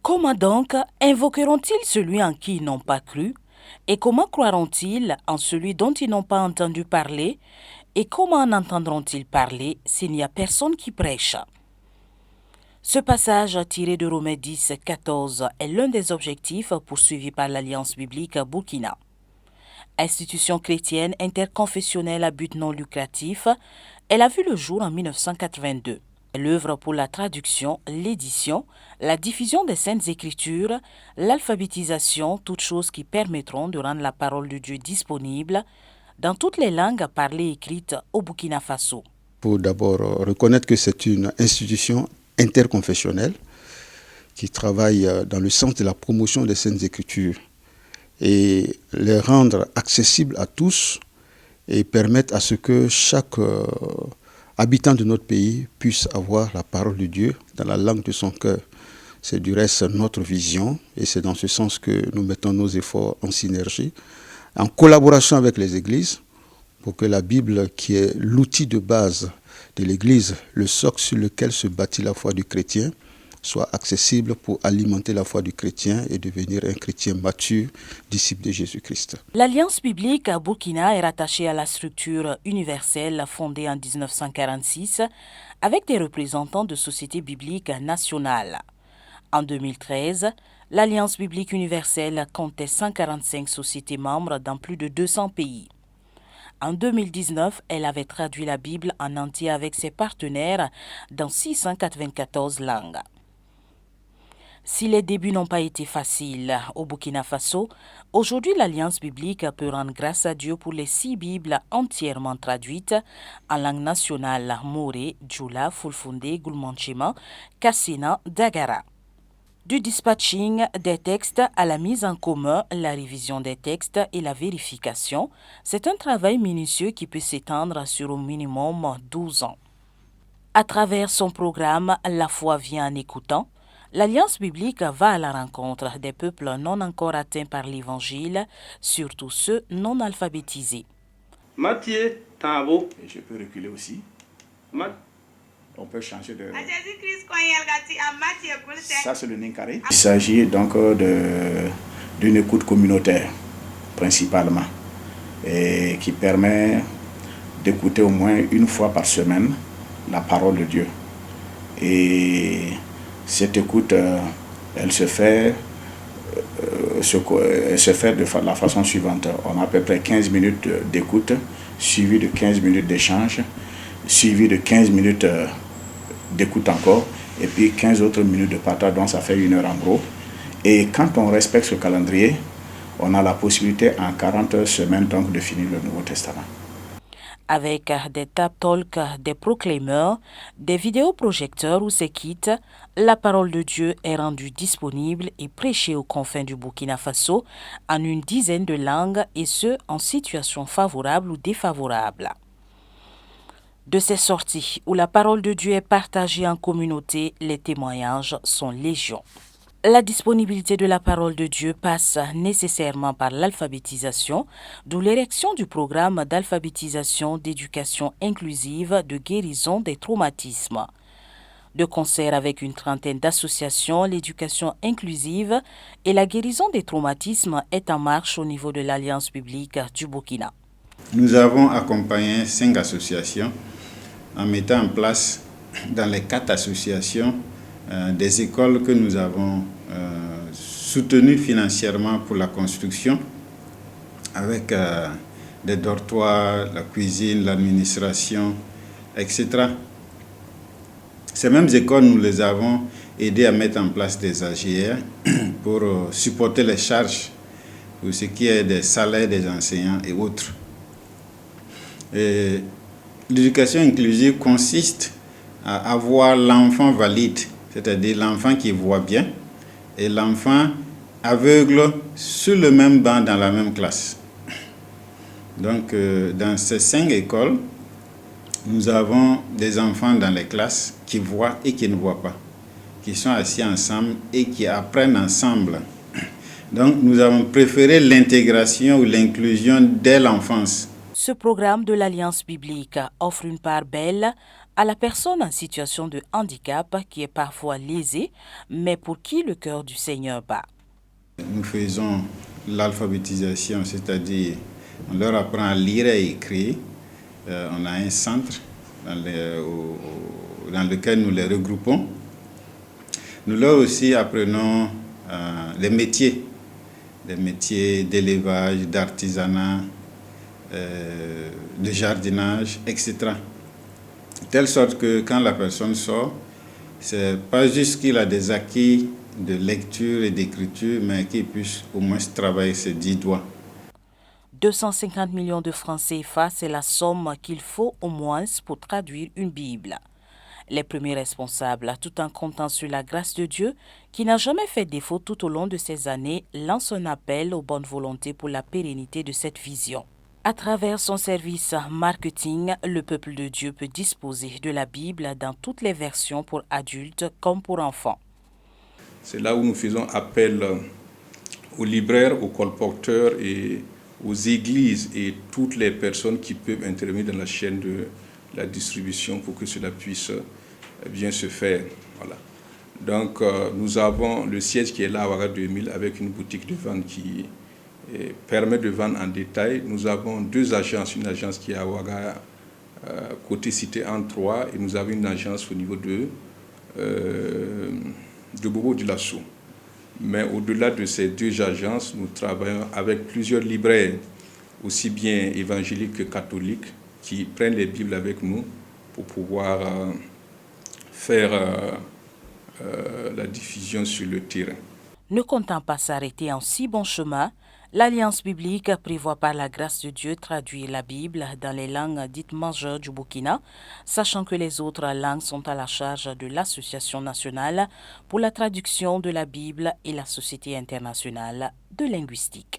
Comment donc invoqueront-ils celui en qui ils n'ont pas cru? Et comment croiront-ils en celui dont ils n'ont pas entendu parler? Et comment en entendront-ils parler s'il n'y a personne qui prêche? Ce passage tiré de Romains 10, 14 est l'un des objectifs poursuivis par l'Alliance biblique Burkina. Institution chrétienne interconfessionnelle à but non lucratif, elle a vu le jour en 1982. Elle œuvre pour la traduction, l'édition, la diffusion des Saintes Écritures, l'alphabétisation, toutes choses qui permettront de rendre la parole de Dieu disponible dans toutes les langues parlées et écrites au Burkina Faso. Pour d'abord reconnaître que c'est une institution interconfessionnelle qui travaille dans le sens de la promotion des Saintes Écritures et les rendre accessibles à tous et permettre à ce que chaque habitant de notre pays puisse avoir la parole de Dieu dans la langue de son cœur. C'est du reste notre vision et c'est dans ce sens que nous mettons nos efforts en synergie, en collaboration avec les églises, pour que la Bible, qui est l'outil de base de l'Église, le socle sur lequel se bâtit la foi du chrétien, soit accessible pour alimenter la foi du chrétien et devenir un chrétien mature, disciple de Jésus-Christ. L'Alliance biblique à Burkina est rattachée à la structure universelle fondée en 1946 avec des représentants de sociétés bibliques nationales. En 2013, l'Alliance biblique universelle comptait 145 sociétés membres dans plus de 200 pays. En 2019, elle avait traduit la Bible en entier avec ses partenaires dans 694 langues. Si les débuts n'ont pas été faciles au Burkina Faso, aujourd'hui l'Alliance biblique peut rendre grâce à Dieu pour les 6 Bibles entièrement traduites en langue nationale Moré, Djoula, Fulfulde, Gulmanchema, Kassina, Dagara. Du dispatching des textes à la mise en commun, la révision des textes et la vérification, c'est un travail minutieux qui peut s'étendre sur au minimum 12 ans. À travers son programme La foi vient en écoutant, l'Alliance biblique va à la rencontre des peuples non encore atteints par l'Évangile, surtout ceux non alphabétisés. Matthieu, Tambo. Et je peux reculer aussi. On peut changer de... Ça, c'est le Ninkari. Il s'agit donc d'une écoute communautaire, principalement, et qui permet d'écouter au moins une fois par semaine la parole de Dieu. Et cette écoute, elle se fait de la façon suivante. On a à peu près 15 minutes d'écoute, suivi de 15 minutes d'échange, suivi de 15 minutes d'écoute encore, et puis 15 autres minutes de partage, donc ça fait 1 heure en gros. Et quand on respecte ce calendrier, on a la possibilité en 40 semaines donc de finir le Nouveau Testament. Avec des tap talks, des proclameurs, des vidéoprojecteurs ou ses kits, la parole de Dieu est rendue disponible et prêchée aux confins du Burkina Faso en une dizaine de langues et ce, en situation favorable ou défavorable. De ces sorties où la parole de Dieu est partagée en communauté, les témoignages sont légion. La disponibilité de la parole de Dieu passe nécessairement par l'alphabétisation, d'où l'érection du programme d'alphabétisation d'éducation inclusive de guérison des traumatismes. De concert avec une trentaine d'associations, l'éducation inclusive et la guérison des traumatismes est en marche au niveau de l'Alliance biblique du Burkina. Nous avons accompagné 5 associations en mettant en place dans les 4 associations des écoles que nous avons soutenues financièrement pour la construction avec des dortoirs, la cuisine, l'administration, etc. Ces mêmes écoles, nous les avons aidées à mettre en place des AGR pour supporter les charges pour ce qui est des salaires des enseignants et autres. L'éducation inclusive consiste à avoir l'enfant valide, c'est-à-dire l'enfant qui voit bien, et l'enfant aveugle sur le même banc dans la même classe. Donc, dans ces 5 écoles, nous avons des enfants dans les classes qui voient et qui ne voient pas, qui sont assis ensemble et qui apprennent ensemble. Donc, nous avons préféré l'intégration ou l'inclusion dès l'enfance. Ce programme de l'Alliance biblique offre une part belle à la personne en situation de handicap qui est parfois lésée, mais pour qui le cœur du Seigneur bat. Nous faisons l'alphabétisation, c'est-à-dire on leur apprend à lire et écrire. On a un centre dans lequel nous les regroupons. Nous leur aussi apprenons les métiers d'élevage, d'artisanat, de jardinage, etc. De telle sorte que quand la personne sort, c'est pas juste qu'il a des acquis de lecture et d'écriture, mais qu'il puisse au moins travailler ses 10 doigts. 250 millions de francs CFA, c'est la somme qu'il faut au moins pour traduire une Bible. Les premiers responsables, tout en comptant sur la grâce de Dieu, qui n'a jamais fait défaut tout au long de ces années, lancent un appel aux bonnes volontés pour la pérennité de cette vision. À travers son service marketing, le peuple de Dieu peut disposer de la Bible dans toutes les versions pour adultes comme pour enfants. C'est là où nous faisons appel aux libraires, aux colporteurs et aux églises et toutes les personnes qui peuvent intervenir dans la chaîne de la distribution pour que cela puisse bien se faire. Voilà. Donc nous avons le siège qui est là à Ouaga 2000 avec une boutique de vente qui permet de vendre en détail. Nous avons 2 agences, une agence qui est à Ouaga côté cité en 3 et nous avons une agence au niveau de Bobo du Lasso. Mais au-delà de ces 2 agences, nous travaillons avec plusieurs libraires, aussi bien évangéliques que catholiques, qui prennent les Bibles avec nous pour pouvoir faire la diffusion sur le terrain. Ne comptant pas s'arrêter en si bon chemin, l'Alliance biblique prévoit par la grâce de Dieu traduire la Bible dans les langues dites majeures du Burkina, sachant que les autres langues sont à la charge de l'Association nationale pour la traduction de la Bible et la Société internationale de linguistique.